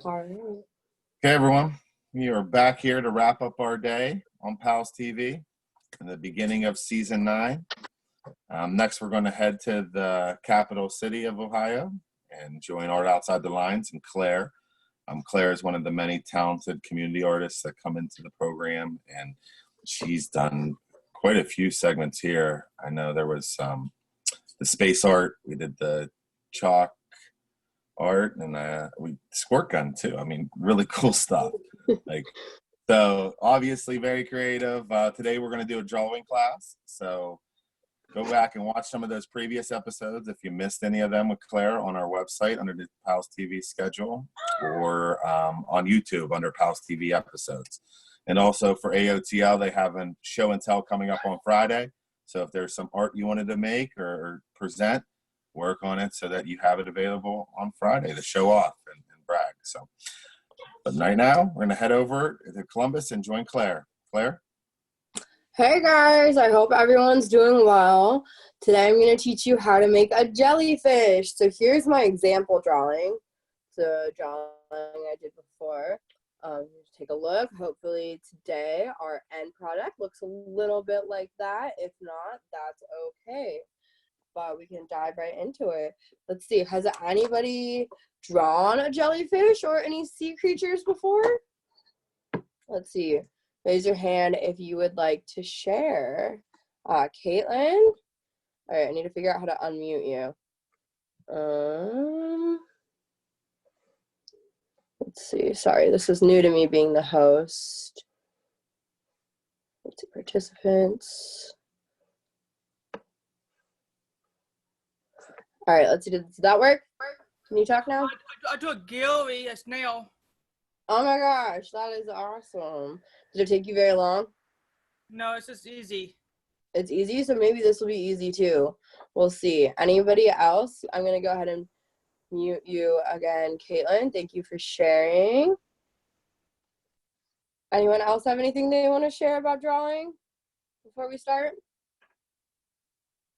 All right. Okay, everyone, we are back here to wrap up our day on PALS TV in the beginning of season 9. Next, we're going to head to the capital city of Ohio and join Art Outside the Lines in Claire. Claire is one of the many talented community artists that come into the program, and she's done quite a few segments here. I know there was the space art, we did the chalk art, and we squirt gun too. I mean, really cool stuff. So obviously very creative. Today we're going to do a drawing class. So go back and watch some of those previous episodes if you missed any of them with Claire on our website under the PALS TV schedule, or on YouTube under PALS TV episodes. And also for AOTL, they have a show and tell coming up on Friday. So if there's some art you wanted to make or present, work on it so that you have it available on Friday to show off and brag. So, but right now, we're going to head over to Columbus and join Claire. Claire? Hey guys, I hope everyone's doing well. Today I'm going to teach you how to make a jellyfish. So here's my example drawing. The drawing I did before. Take a look. Hopefully today our end product looks a little bit like that. If not, that's okay. But we can dive right into it. Let's see, has anybody drawn a jellyfish or any sea creatures before? Let's see. Raise your hand if you would like to share. Caitlin? All right, I need to figure out how to unmute you. Let's see. Sorry, this is new to me being the host. Let's see, participants. All right, let's see. Does that work? Can you talk now? I do a gilly, a snail. Oh my gosh, that is awesome. Did it take you very long? No, it's just easy. It's easy, so maybe this will be easy too. We'll see. Anybody else? I'm going to go ahead and mute you again. Caitlin, thank you for sharing. Anyone else have anything they want to share about drawing before we start?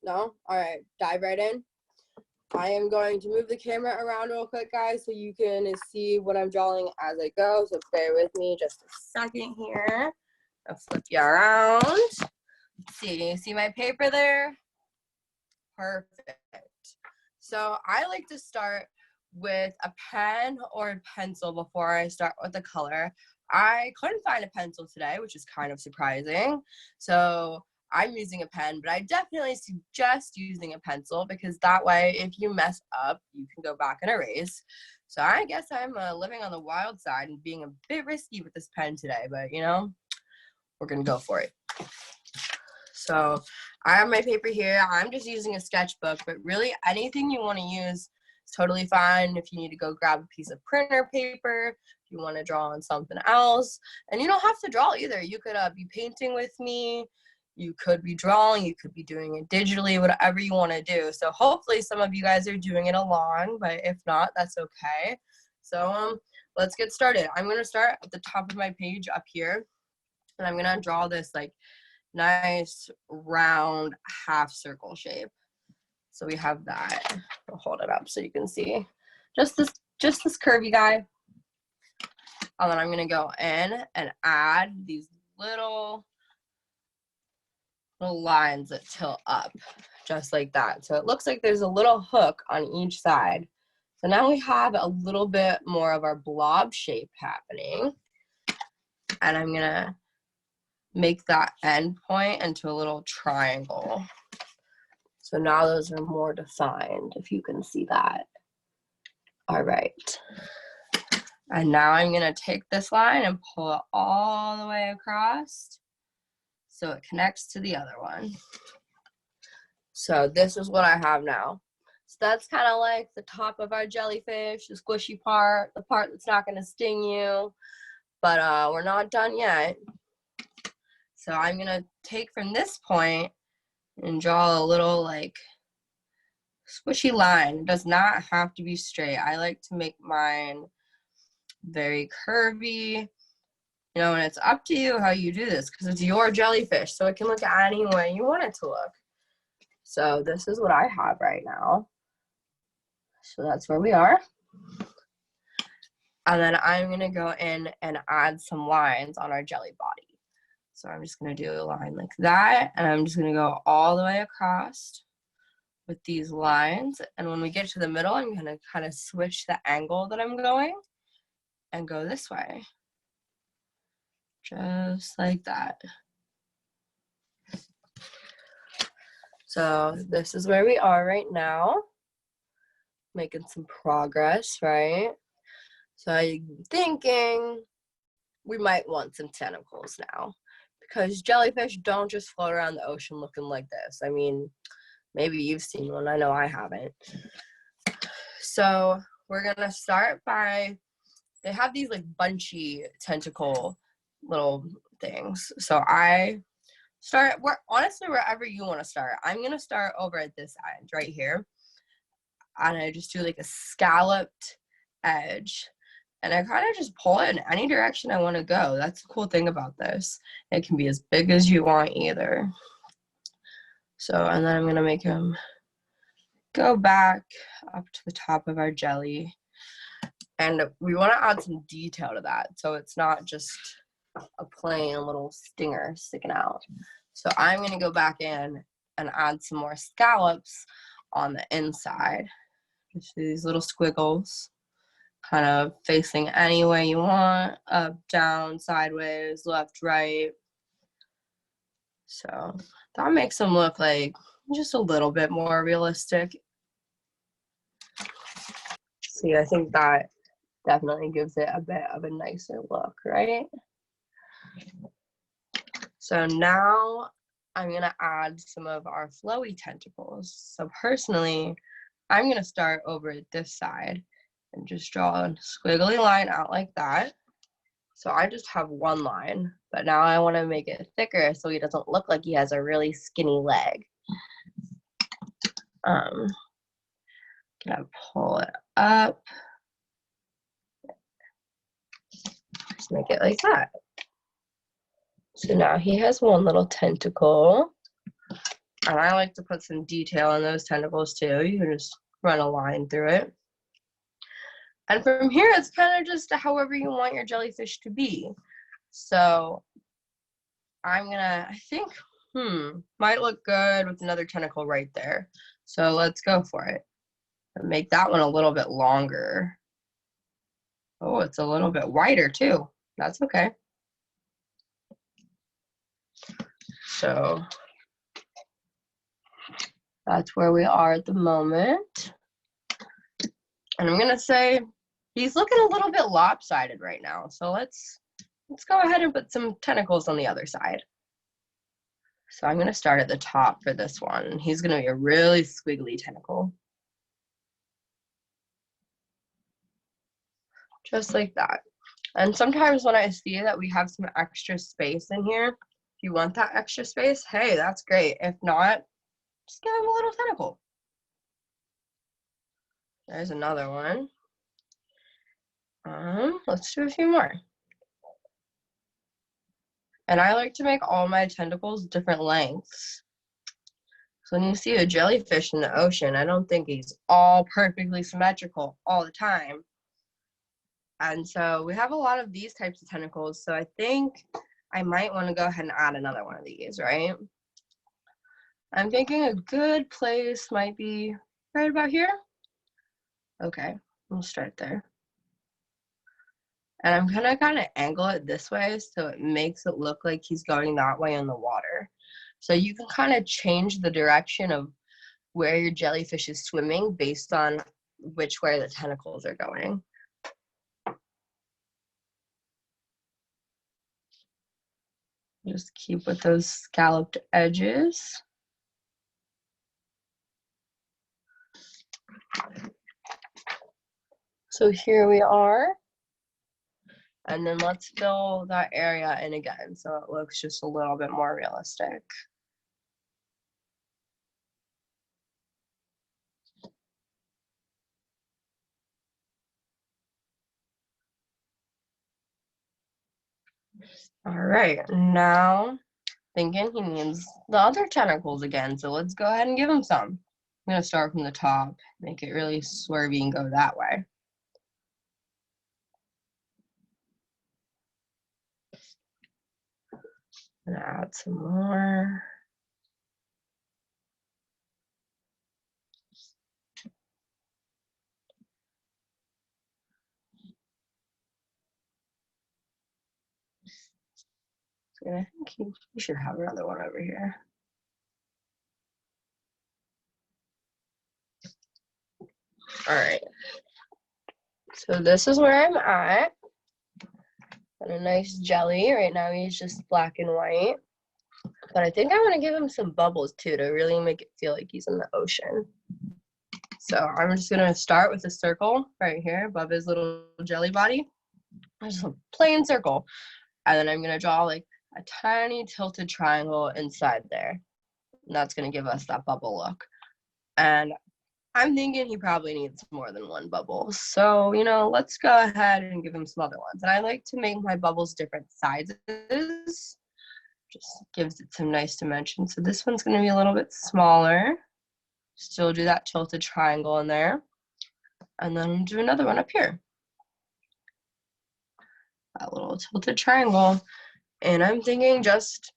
No? All right, dive right in. I am going to move the camera around real quick, guys, so you can see what I'm drawing as I go. So bear with me just a second here. I'll flip you around. Let's see, you see my paper there? Perfect. So I like to start with a pen or a pencil before I start with the color. I couldn't find a pencil today, which is kind of surprising. So I'm using a pen, but I definitely suggest using a pencil because that way, if you mess up, you can go back and erase. So I guess I'm living on the wild side and being a bit risky with this pen today, but you know, we're gonna go for it. So I have my paper here. I'm just using a sketchbook, but really anything you want to use is totally fine. If you need to go grab a piece of printer paper, if you want to draw on something else, and you don't have to draw either. You could be painting with me. You could be drawing, you could be doing it digitally, whatever you want to do. So hopefully some of you guys are doing it along, but if not, that's okay. So let's get started. I'm going to start at the top of my page up here, and I'm going to draw this like nice round half circle shape. So we have that. I'll hold it up so you can see. Just this curvy guy. And then I'm going to go in and add these little lines that tilt up just like that. So it looks like there's a little hook on each side. So now we have a little bit more of our blob shape happening. And I'm gonna make that end point into a little triangle. So now those are more defined, if you can see that. All right. And now I'm gonna take this line and pull it all the way across so it connects to the other one. So this is what I have now. So that's kind of like the top of our jellyfish, the squishy part, the part that's not going to sting you. But we're not done yet. So I'm going to take from this point and draw a little like squishy line. It does not have to be straight. I like to make mine very curvy. You know, and it's up to you how you do this because it's your jellyfish, so it can look any way you want it to look. So this is what I have right now. So that's where we are. And then I'm gonna go in and add some lines on our jelly body. So I'm just gonna do a line like that, and I'm just gonna go all the way across with these lines. And when we get to the middle, I'm gonna kind of switch the angle that I'm going and go this way. Just like that. So this is where we are right now, making some progress, right? So I'm thinking we might want some tentacles now, because jellyfish don't just float around the ocean looking like this. I mean, maybe you've seen one, I know I haven't. So we're gonna start by, they have these like bunchy tentacle little things. So I start honestly wherever you want to start. I'm gonna start over at this end right here, and I just do like a scalloped edge, and I kind of just pull it in any direction I want to go. That's the cool thing about this. It can be as big as you want either. So, and then I'm gonna make him go back up to the top of our jelly, and we want to add some detail to that, so it's not just a plain little stinger sticking out. So I'm going to go back in and add some more scallops on the inside. Just these little squiggles, kind of facing any way you want, up, down, sideways, left, right. So that makes them look like just a little bit more realistic. See, I think that definitely gives it a bit of a nicer look, right? So now I'm gonna add some of our flowy tentacles. So personally, I'm gonna start over at this side and just draw a squiggly line out like that. So I just have one line, but now I wanna make it thicker so he doesn't look like he has a really skinny leg. Gonna pull it up. Just make it like that. So now he has one little tentacle, and I like to put some detail on those tentacles too. You can just run a line through it. And from here, it's kind of just however you want your jellyfish to be. So I'm gonna, I think, might look good with another tentacle right there. So let's go for it. Make that one a little bit longer. Oh, it's a little bit wider too. That's okay. So that's where we are at the moment. And I'm gonna say he's looking a little bit lopsided right now. So let's go ahead and put some tentacles on the other side. So I'm gonna start at the top for this one. He's gonna be a really squiggly tentacle. Just like that. And sometimes when I see that we have some extra space in here, if you want that extra space, hey, that's great. If not, just give him a little tentacle. There's another one. Let's do a few more. And I like to make all my tentacles different lengths. So when you see a jellyfish in the ocean, I don't think he's all perfectly symmetrical all the time. And so we have a lot of these types of tentacles. So I think I might want to go ahead and add another one of these, right? I'm thinking a good place might be right about here. Okay, we'll start there. And I'm gonna kind of angle it this way so it makes it look like he's going that way in the water. So you can kind of change the direction of where your jellyfish is swimming based on which way the tentacles are going. Just keep with those scalloped edges. So here we are. And then let's fill that area in again so it looks just a little bit more realistic. All right, now thinking he needs the other tentacles again, so let's go ahead and give him some. I'm gonna start from the top, make it really swervy and go that way. I'm gonna add some more. And I think you should have another one over here. All right. So this is where I'm at. And a nice jelly. Right now he's just black and white. But I think I want to give him some bubbles too to really make it feel like he's in the ocean. So I'm just gonna start with a circle right here above his little jelly body. Just a plain circle. And then I'm gonna draw like a tiny tilted triangle inside there. And that's gonna give us that bubble look. And I'm thinking he probably needs more than one bubble. So, you know, let's go ahead and give him some other ones. And I like to make my bubbles different sizes. Just gives it some nice dimension. So this one's gonna be a little bit smaller. Still do that tilted triangle in there. And then do another one up here. That little tilted triangle. And I'm thinking just,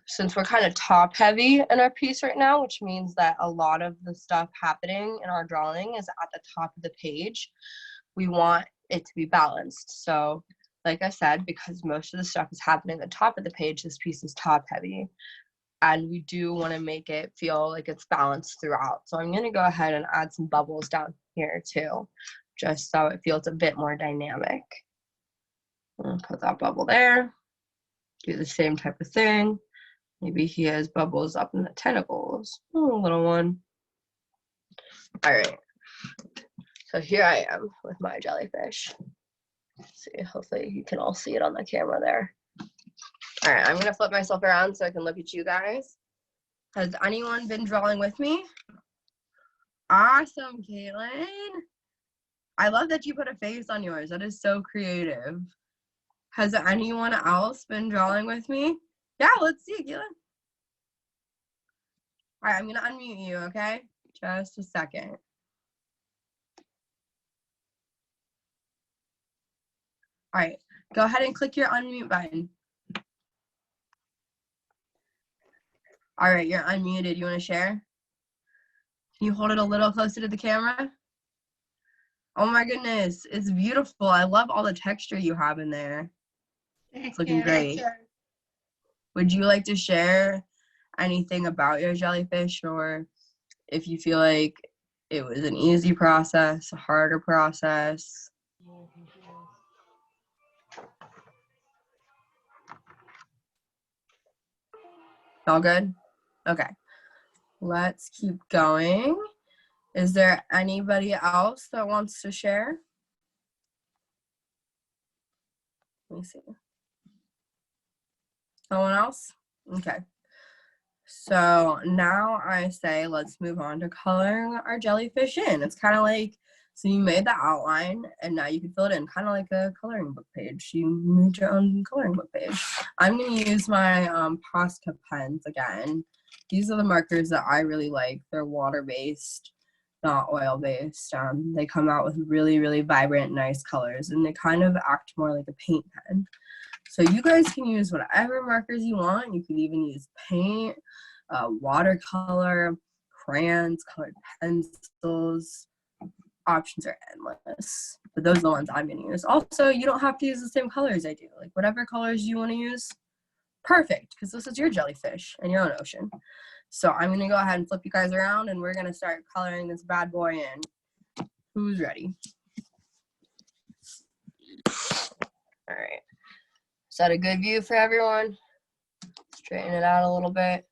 since we're kind of top heavy in our piece right now, which means that a lot of the stuff happening in our drawing is at the top of the page, we want it to be balanced. So like I said, because most of the stuff is happening at the top of the page, this piece is top heavy. And we do want to make it feel like it's balanced throughout. So I'm going to go ahead and add some bubbles down here too, just so it feels a bit more dynamic. I'll put that bubble there. Do the same type of thing. Maybe he has bubbles up in the tentacles. Oh, little one. All right. So here I am with my jellyfish. Let's see, hopefully you can all see it on the camera there. All right, I'm gonna flip myself around so I can look at you guys. Has anyone been drawing with me? Awesome, Caitlin. I love that you put a face on yours. That is so creative. Has anyone else been drawing with me? Yeah, let's see, Caitlin. All right, I'm gonna unmute you, okay? Just a second. All right, go ahead and click your unmute button. All right, you're unmuted. You wanna share? Can you hold it a little closer to the camera? Oh my goodness, it's beautiful. I love all the texture you have in there. It's looking great. Would you like to share anything about your jellyfish, or if you feel like it was an easy process, a harder process? All good? Okay, let's keep going. Is there anybody else that wants to share? Let me see. Someone else? Okay. So now I say let's move on to coloring our jellyfish in. It's kind of like, so you made the outline and now you can fill it in, kind of like a coloring book page. You made your own coloring book page. I'm going to use my Posca pens again. These are the markers that I really like. They're water-based, not oil-based. They come out with really, really vibrant, nice colors, and they kind of act more like a paint pen. So you guys can use whatever markers you want. You can even use paint, watercolor, crayons, colored pencils. Options are endless, but those are the ones I'm going to use. Also, you don't have to use the same colors I do. Like whatever colors you want to use, perfect, because this is your jellyfish and your own ocean. So I'm going to go ahead and flip you guys around, and we're going to start coloring this bad boy in. Who's ready? All right. Is that a good view for everyone? Straighten it out a little bit.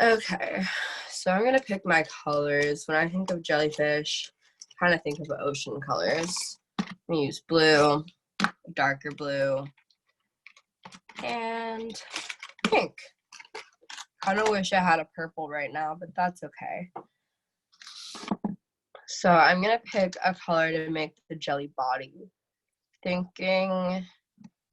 Okay, so I'm gonna pick my colors. When I think of jellyfish, I kind of think of ocean colors. I'm gonna use blue, darker blue, and pink. Kind of wish I had a purple right now, but that's okay. So I'm gonna pick a color to make the jelly body. Thinking,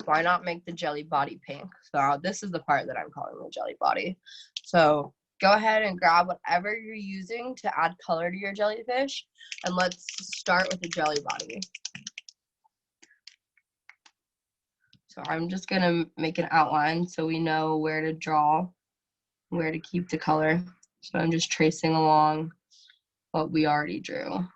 why not make the jelly body pink? So this is the part that I'm calling the jelly body. So go ahead and grab whatever you're using to add color to your jellyfish, and let's start with the jelly body. So I'm just gonna make an outline so we know where to draw, where to keep the color. So I'm just tracing along what we already drew.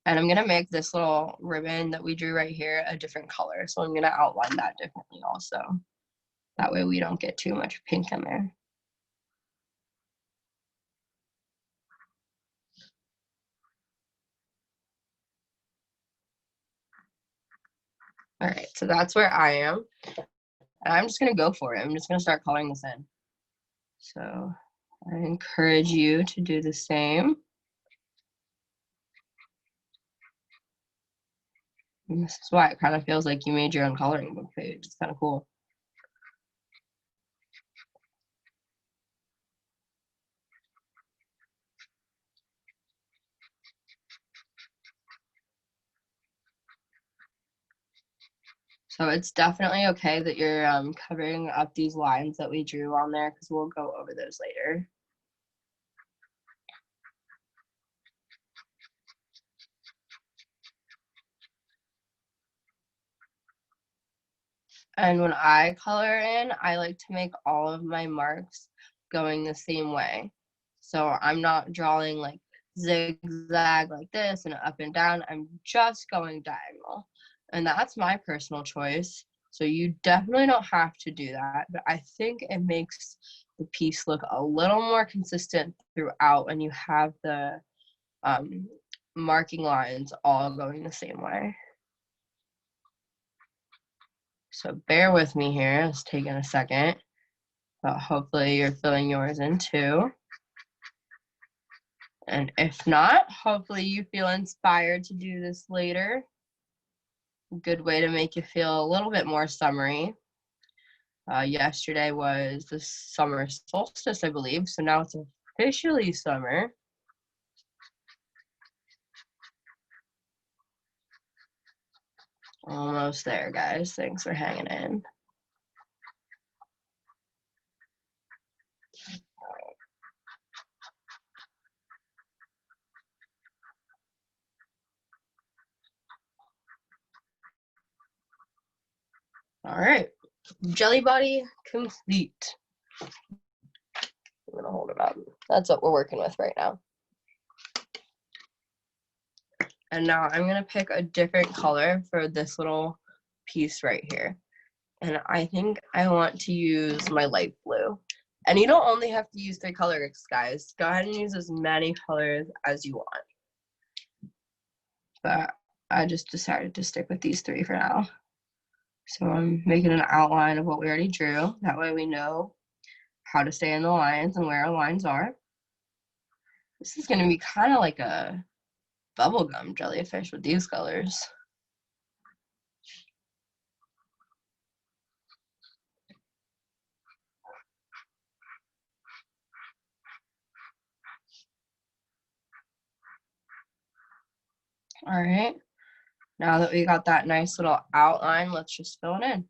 And I'm gonna make this little ribbon that we drew right here a different color. So I'm gonna outline that differently also. That way we don't get too much pink in there. All right, so that's where I am. And I'm just gonna go for it. I'm just gonna start coloring this in. So I encourage you to do the same. And this is why it kind of feels like you made your own coloring book page. It's kind of cool. So it's definitely okay that you're covering up these lines that we drew on there because we'll go over those later. And when I color in, I like to make all of my marks going the same way. So I'm not drawing like zigzag like this and up and down. I'm just going diagonal. And that's my personal choice. So you definitely don't have to do that. But I think it makes the piece look a little more consistent throughout when you have the marking lines all going the same way. So bear with me here, it's taking a second, but hopefully you're filling yours in too. And if not, hopefully you feel inspired to do this later. A good way to make you feel a little bit more summery. Yesterday was the summer solstice, I believe, so now it's officially summer. Almost there, guys. Thanks for hanging in. All right, jelly body complete. I'm gonna hold it up. That's what we're working with right now. And now I'm gonna pick a different color for this little piece right here. And I think I want to use my light blue. And you don't only have to use 3 colors, guys. Go ahead and use as many colors as you want. But I just decided to stick with these 3 for now. So I'm making an outline of what we already drew. That way we know how to stay in the lines and where our lines are. This is gonna be kind of like a bubblegum jellyfish with these colors. All right, now that we got that nice little outline, let's just fill it in.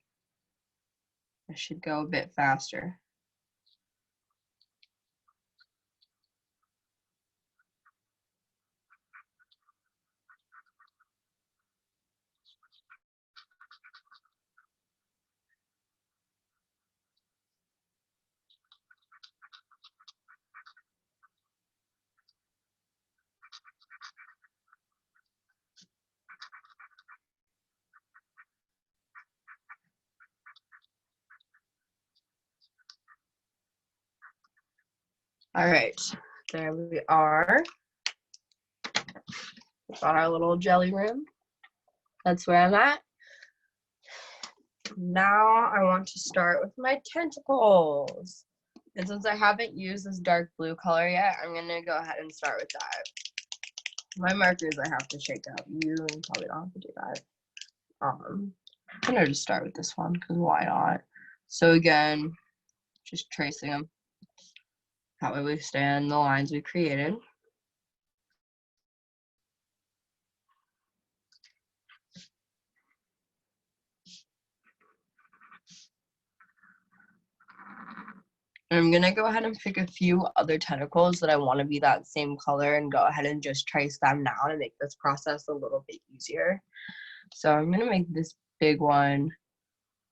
It should go a bit faster. All right, there we are. Got our little jelly rim. That's where I'm at. Now I want to start with my tentacles. And since I haven't used this dark blue color yet, I'm gonna go ahead and start with that. My markers I have to shake up. You probably don't have to do that. I'm gonna just start with this one because why not? So again, just tracing them. That way we stay in the lines we created. And I'm gonna go ahead and pick a few other tentacles that I want to be that same color and go ahead and just trace them now to make this process a little bit easier. So I'm gonna make this big one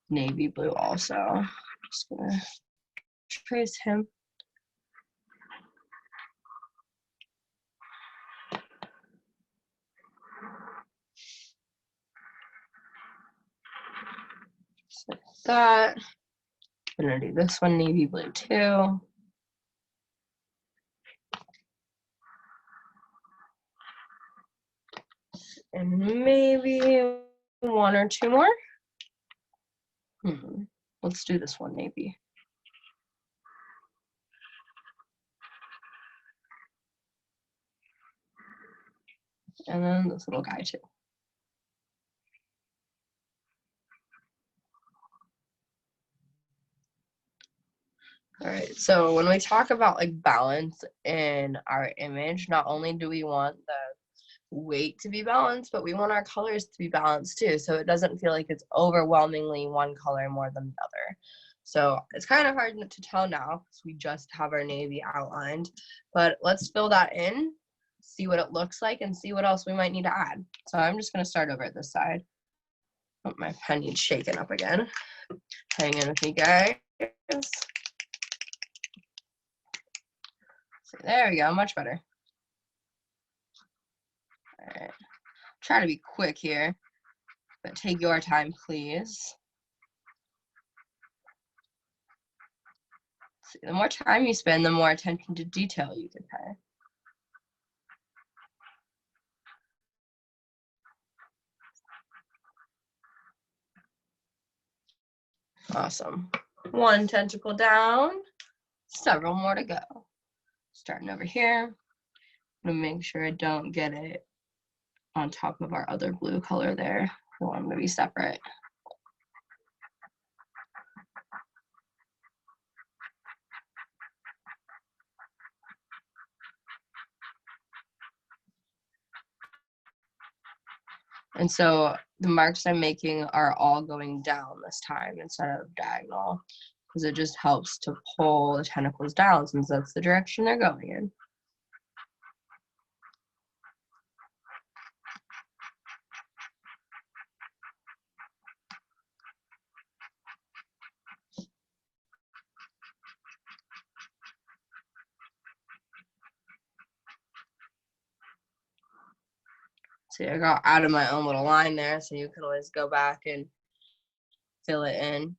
navy blue also. Just gonna trace him. Just like that. I'm gonna do this one navy blue too. And maybe one or two more. Let's do this one navy. And then this little guy too. All right, so when we talk about like balance in our image, not only do we want the weight to be balanced, but we want our colors to be balanced too. So it doesn't feel like it's overwhelmingly one color more than the other. So it's kind of hard to tell now because we just have our navy outlined, but let's fill that in, see what it looks like, and see what else we might need to add. So I'm just gonna start over at this side. Oh, my pen needs shaking up again. Hang in with me, guys. So there we go, much better. All right. Try to be quick here, but take your time, please. See, the more time you spend, the more attention to detail you can pay. Awesome. One tentacle down, several more to go. Starting over here. I'm gonna make sure I don't get it on top of our other blue color there. I want them to be separate. And so the marks I'm making are all going down this time instead of diagonal, because it just helps to pull the tentacles down since that's the direction they're going in. See, I got out of my own little line there, so you can always go back and fill it in.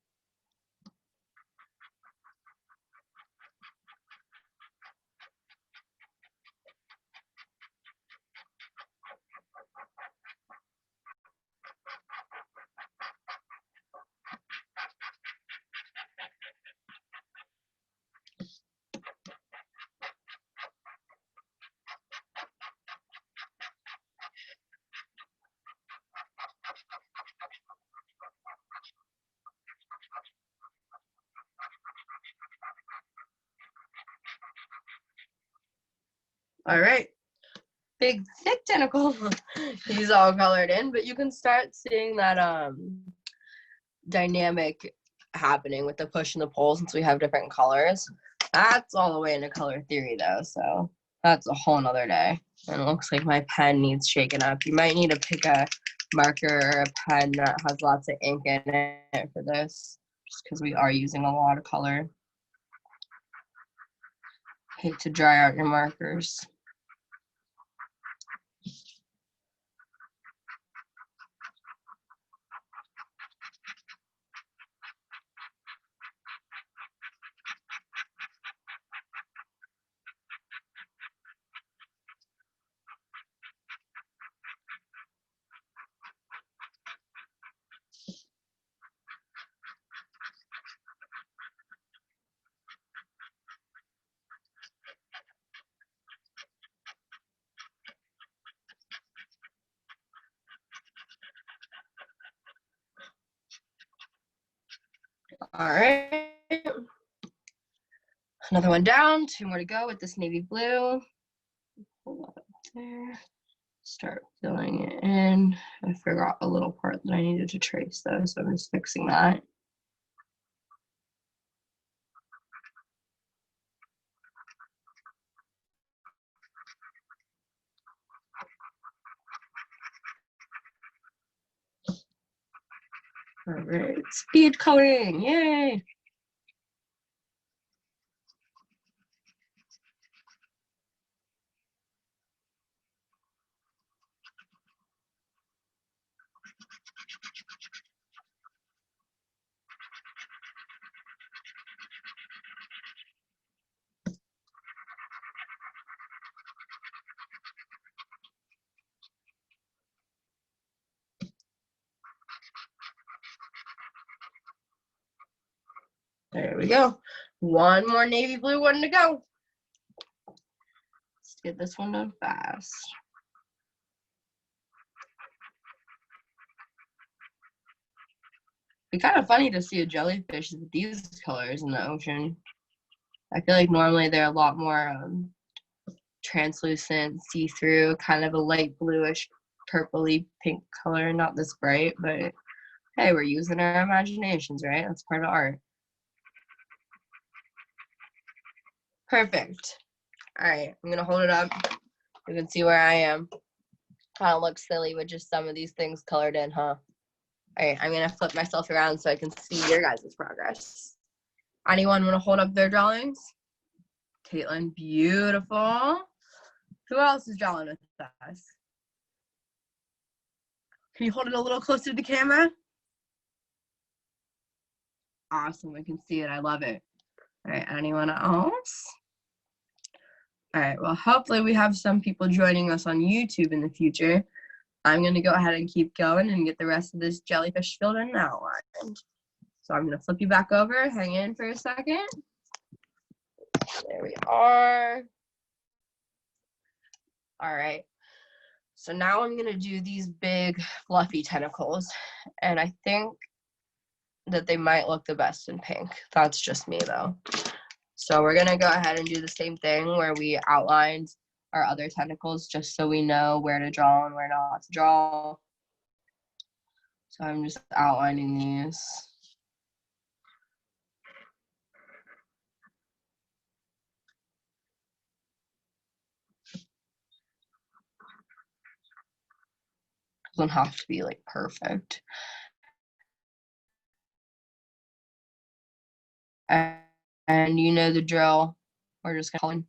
All right, big thick tentacle. He's all colored in, but you can start seeing that dynamic happening with the push and the pull since we have different colors. That's all the way into color theory though, so that's a whole nother day. And it looks like my pen needs shaken up. You might need to pick a marker or a pen that has lots of ink in it for this, just because we are using a lot of color. Hate to dry out your markers. All right. Another one down, two more to go with this navy blue. Pull that up there. Start filling it in. I forgot a little part that I needed to trace though, so I'm just fixing that. All right, speed coloring, yay. There we go. One more navy blue one to go. Let's get this one done fast. It's kind of funny to see a jellyfish with these colors in the ocean. I feel like normally they're a lot more translucent, see-through, kind of a light bluish, purpley pink color, not this bright, but hey, we're using our imaginations, right? That's part of art. Perfect. All right, I'm gonna hold it up. You can see where I am. Kind of looks silly with just some of these things colored in, huh? All right, I'm gonna flip myself around so I can see your guys' progress. Anyone want to hold up their drawings? Caitlin, beautiful. Who else is drawing with us? Can you hold it a little closer to the camera? Awesome, I can see it, I love it. All right, anyone else? All right, well, hopefully we have some people joining us on YouTube in the future. I'm gonna go ahead and keep going and get the rest of this jellyfish filled in and outlined. So I'm gonna flip you back over, hang in for a second. There we are. All right, so now I'm gonna do these big fluffy tentacles, and I think that they might look the best in pink. That's just me though. So we're gonna go ahead and do the same thing where we outlined our other tentacles just so we know where to draw and where not to draw. So I'm just outlining these. Doesn't have to be like perfect. And you know the drill. We're just gonna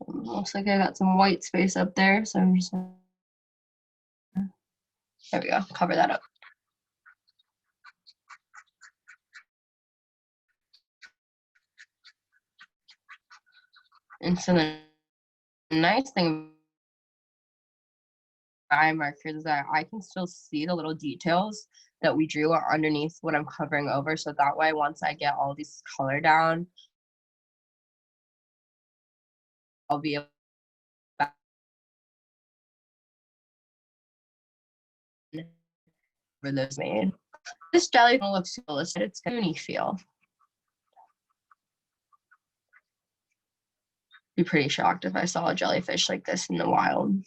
looks like I got some white space up there, so I'm just there we go, cover that up. And so the nice thing eye markers is that I can still see the little details that we drew underneath what I'm covering over. So that way, once I get all these color down, I'll be able to for those made. This jelly looks realistic. It's got a unique feel. Be pretty shocked if I saw a jellyfish like this in the wild.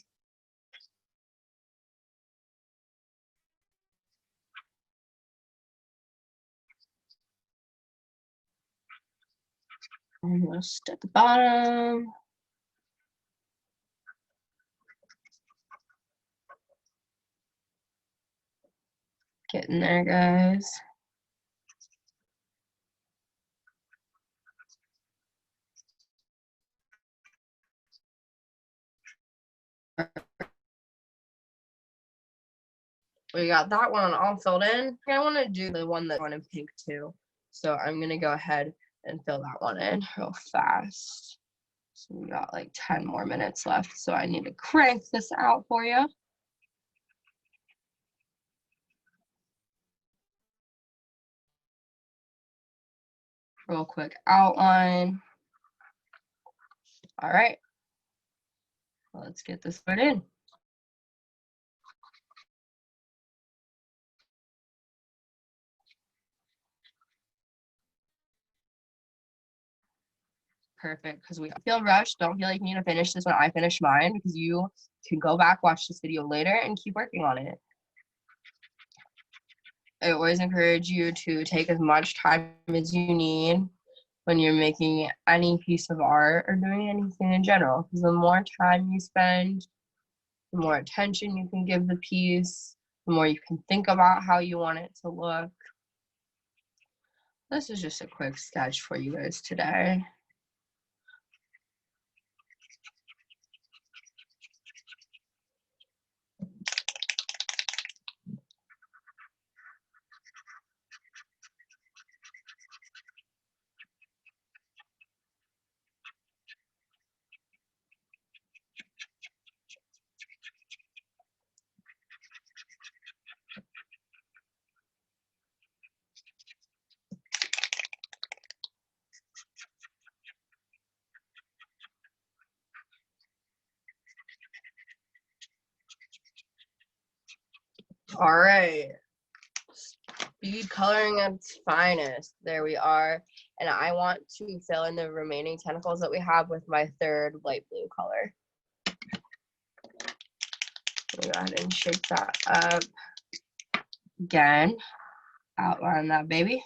Almost at the bottom. Getting there, guys. We got that one all filled in. I want to do the one that's in pink too. So I'm going to go ahead and fill that one in real fast. So we got like 10 more minutes left. So I need to crank this out for you. Real quick outline. All right. Let's get this put in. Perfect, because we feel rushed. Don't feel like you need to finish this when I finish mine, because you can go back, watch this video later, and keep working on it. I always encourage you to take as much time as you need when you're making any piece of art or doing anything in general. Because the more time you spend, the more attention you can give the piece, the more you can think about how you want it to look. This is just a quick sketch for you guys today. All right, speed coloring at its finest. There we are. And I want to fill in the remaining tentacles that we have with my third light blue color. Go ahead and shake that up. Again, outline that baby.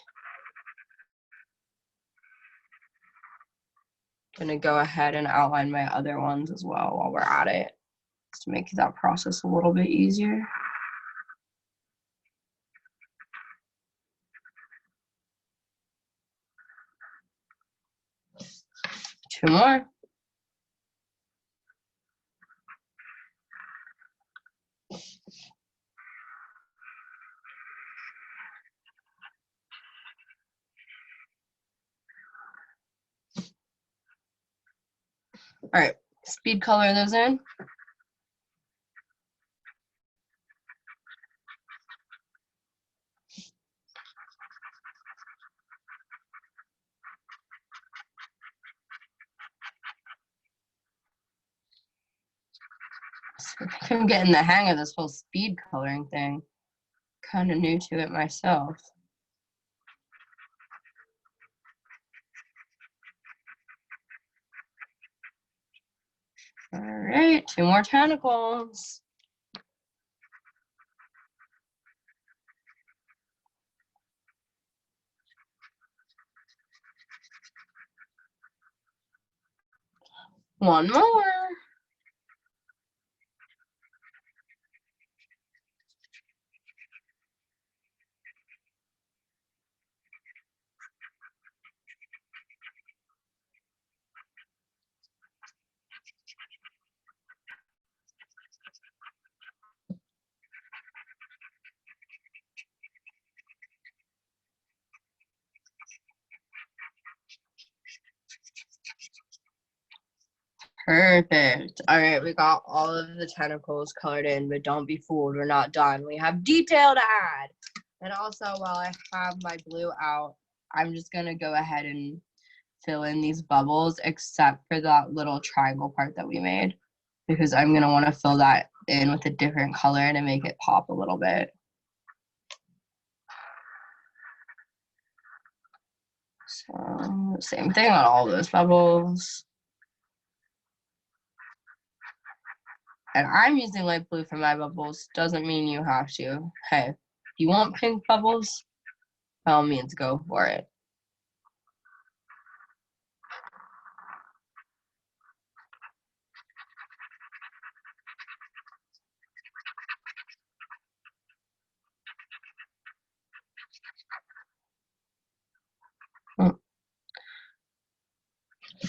Gonna go ahead and outline my other ones as well while we're at it, to make that process a little bit easier. Two more. All right, speed color those in. I think I'm getting the hang of this whole speed coloring thing. Kind of new to it myself. All right, two more tentacles. One more. Perfect. All right, we got all of the tentacles colored in, but don't be fooled, we're not done. We have detail to add. And also, while I have my blue out, I'm just gonna go ahead and fill in these bubbles, except for that little triangle part that we made, because I'm gonna wanna fill that in with a different color to make it pop a little bit. So, same thing on all those bubbles. And I'm using light blue for my bubbles. Doesn't mean you have to. Hey, if you want pink bubbles, by all means, go for it.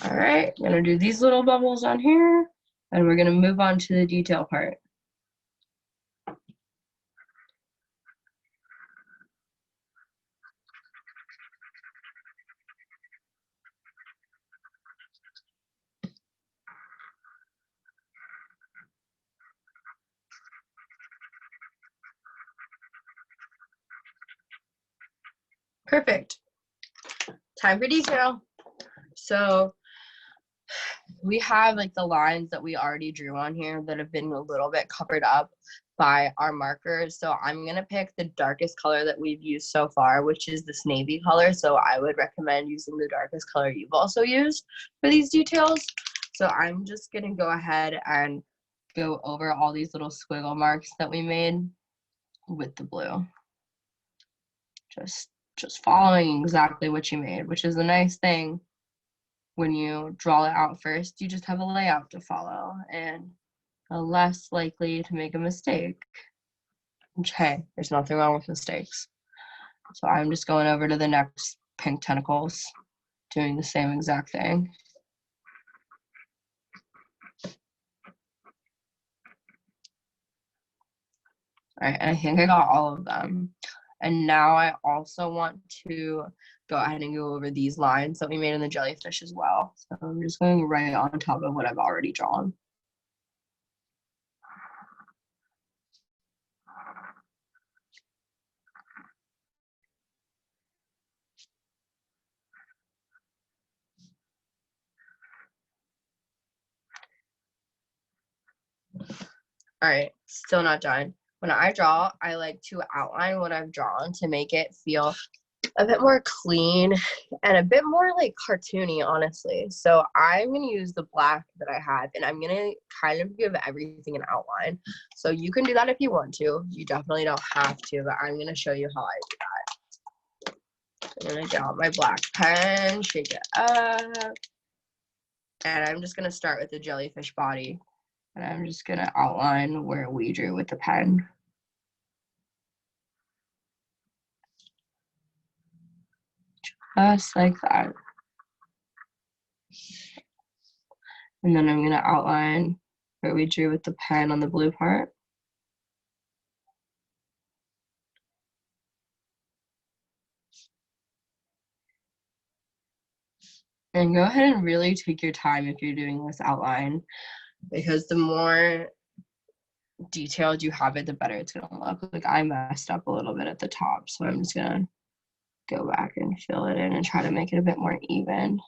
All right, I'm gonna do these little bubbles on here, and we're gonna move on to the detail part. Perfect. Time for detail. So we have like the lines that we already drew on here that have been a little bit covered up by our markers. So I'm gonna pick the darkest color that we've used so far, which is this navy color. So I would recommend using the darkest color you've also used for these details. So I'm just gonna go ahead and go over all these little squiggle marks that we made with the blue. Just following exactly what you made, which is a nice thing when you draw it out first, you just have a layout to follow and are less likely to make a mistake. Which, hey, there's nothing wrong with mistakes. So I'm just going over to the next pink tentacles, doing the same exact thing. All right, and I think I got all of them. And now I also want to go ahead and go over these lines that we made in the jellyfish as well. So I'm just going right on top of what I've already drawn. All right, still not done. When I draw, I like to outline what I've drawn to make it feel a bit more clean and a bit more like cartoony, honestly. So I'm gonna use the black that I have, and I'm gonna kind of give everything an outline. So you can do that if you want to. You definitely don't have to, but I'm gonna show you how I do that. I'm gonna get out my black pen, shake it up, and I'm just gonna start with the jellyfish body. And I'm just gonna outline where we drew with the pen. Just like that. And then I'm gonna outline where we drew with the pen on the blue part. And go ahead and really take your time if you're doing this outline, because the more detailed you have it, the better it's gonna look. Like I messed up a little bit at the top, so I'm just gonna go back and fill it in and try to make it a bit more even.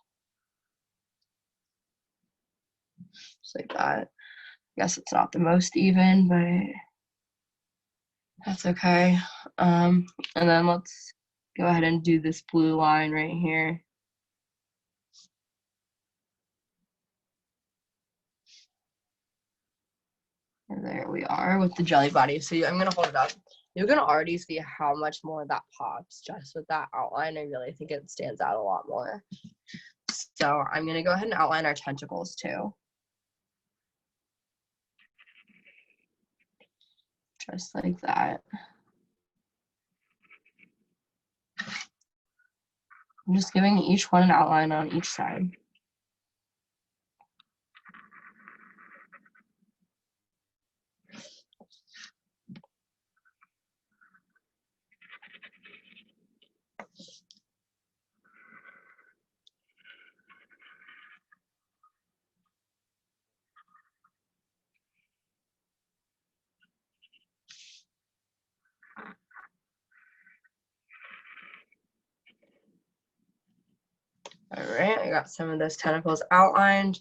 Just like that. I guess it's not the most even, but that's okay. And then let's go ahead and do this blue line right here. And there we are with the jelly body. So I'm gonna hold it up. You're gonna already see how much more that pops just with that outline. I really think it stands out a lot more. So I'm gonna go ahead and outline our tentacles too. Just like that. I'm just giving each one an outline on each side. All right, I got some of those tentacles outlined.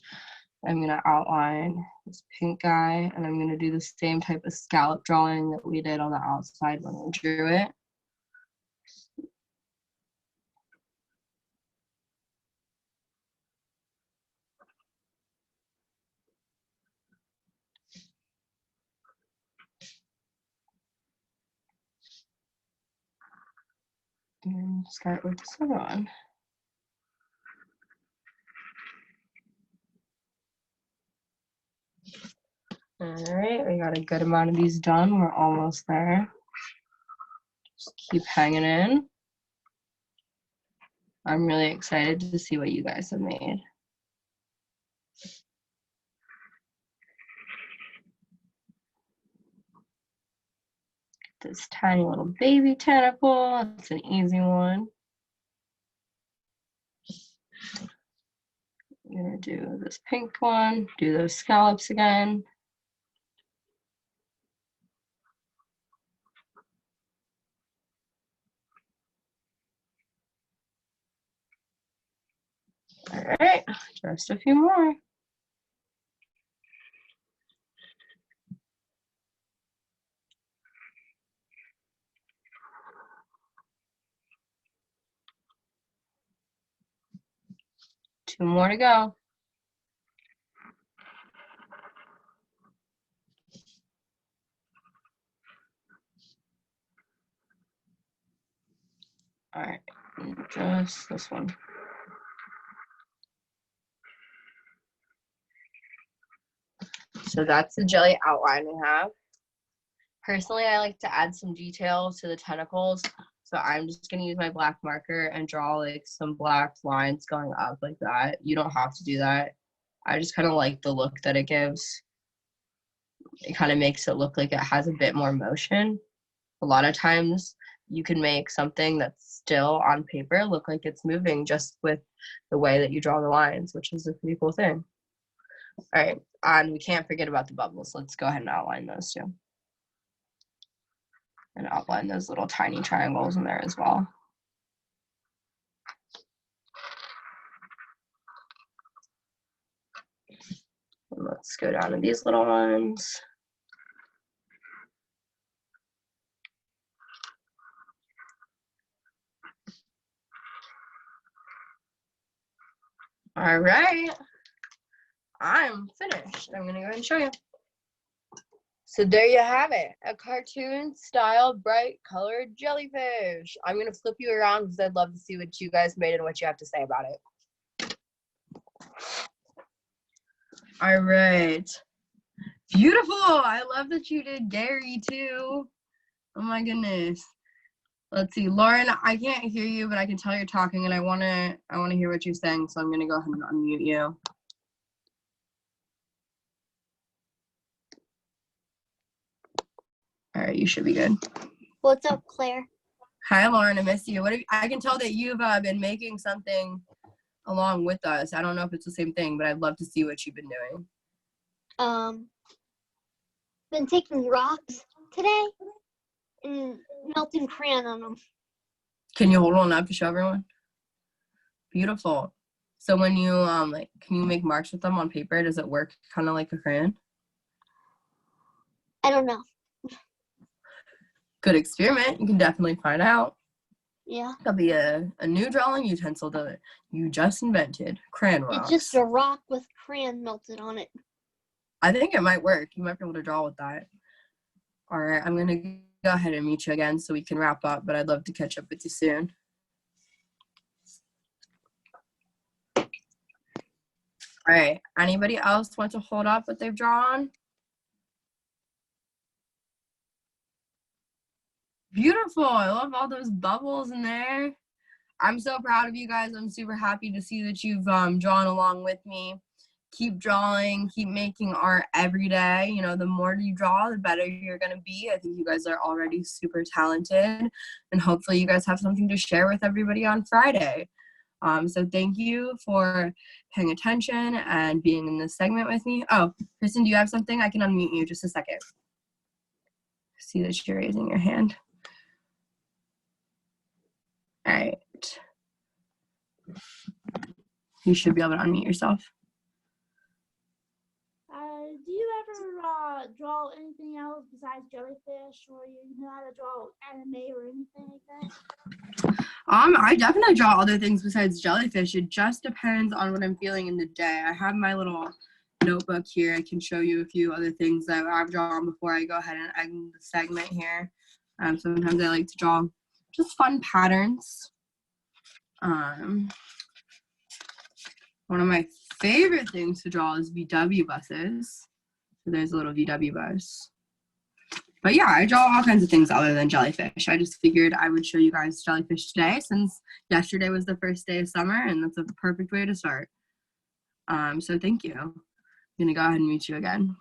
I'm gonna outline this pink guy, and I'm gonna do the same type of scallop drawing that we did on the outside when we drew it. And start with this other one. All right, we got a good amount of these done. We're almost there. Just keep hanging in. I'm really excited to see what you guys have made. This tiny little baby tentacle. It's an easy one. I'm gonna do this pink one, do those scallops again. All right, just a few more. Two more to go. All right, just this one. So that's the jelly outline we have. Personally, I like to add some details to the tentacles. So I'm just going to use my black marker and draw like some black lines going up like that. You don't have to do that. I just kind of like the look that it gives. It kind of makes it look like it has a bit more motion. A lot of times you can make something that's still on paper look like it's moving just with the way that you draw the lines, which is a pretty cool thing. All right, and we can't forget about the bubbles. Let's go ahead and outline those too. And outline those little tiny triangles in there as well. And let's go down to these little ones. All right, I'm finished. I'm gonna go ahead and show you. So there you have it, a cartoon style, bright colored jellyfish. I'm gonna flip you around because I'd love to see what you guys made and what you have to say about it. All right, beautiful. I love that you did Gary too. Oh my goodness. Let's see, Lauren, I can't hear you, but I can tell you're talking and I wanna hear what you're saying, so I'm gonna go ahead and unmute you. All right, you should be good. What's up, Claire? Hi, Lauren, I miss you. I can tell that you've been making something along with us. I don't know if it's the same thing, but I'd love to see what you've been doing. Been taking rocks today and melting crayon on them. Can you hold one up to show everyone? Beautiful. So when you can you make marks with them on paper? Does it work kind of like a crayon? I don't know. Good experiment. You can definitely find out. Yeah. That'll be a new drawing utensil that you just invented. Crayon rocks. It's just a rock with crayon melted on it. I think it might work. You might be able to draw with that. All right, I'm going to go ahead and meet you again so we can wrap up, but I'd love to catch up with you soon. All right, anybody else want to hold up what they've drawn? Beautiful. I love all those bubbles in there. I'm so proud of you guys. I'm super happy to see that you've drawn along with me. Keep drawing, keep making art every day. You know, the more you draw, the better you're going to be. I think you guys are already super talented, and hopefully you guys have something to share with everybody on Friday. So thank you for paying attention and being in this segment with me. Oh, Kristen, do you have something? I can unmute you just a second. See that you're raising your hand. All right. You should be able to unmute yourself. Do you ever draw anything else besides jellyfish, or you know how to draw anime or anything like that? I definitely draw other things besides jellyfish. It just depends on what I'm feeling in the day. I have my little notebook here. I can show you a few other things that I've drawn before I go ahead and end the segment here. Sometimes I like to draw just fun patterns. One of my favorite things to draw is VW buses. So there's a little VW bus. But yeah, I draw all kinds of things other than jellyfish. I just figured I would show you guys jellyfish today since yesterday was the first day of summer, and that's a perfect way to start. So thank you. I'm gonna go ahead and meet you again.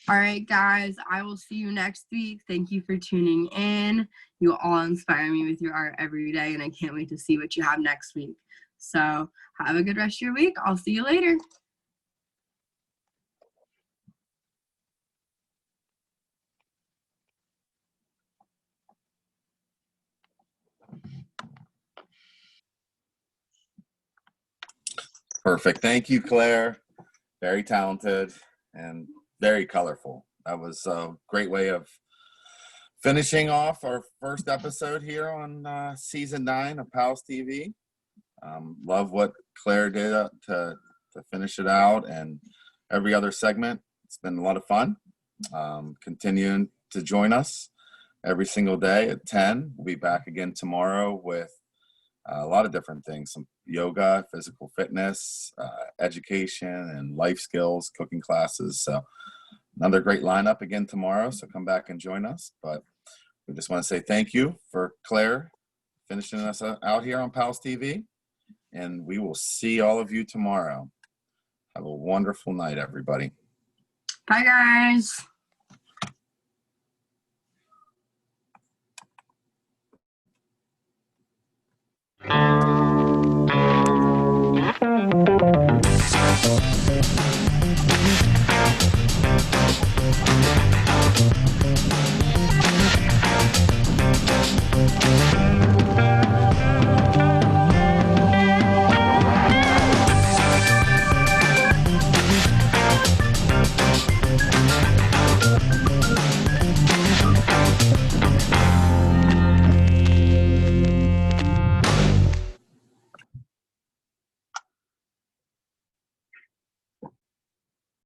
All right, guys, I will see you next week. Thank you for tuning in. You all inspire me with your art every day, and I can't wait to see what you have next week. So have a good rest of your week. I'll see you later. Perfect. Thank you, Claire. Very talented and very colorful. That was a great way of finishing off our first episode here on season 9 of PALS TV. Love what Claire did to finish it out, and every other segment. It's been a lot of fun. Continuing to join us every single day at 10. We'll be back again tomorrow with a lot of different things, some yoga, physical fitness, education, and life skills, cooking classes. So another great lineup again tomorrow. So come back and join us. But we just want to say thank you for Claire finishing us out here on PALS TV. And we will see all of you tomorrow. Have a wonderful night, everybody. Bye, guys.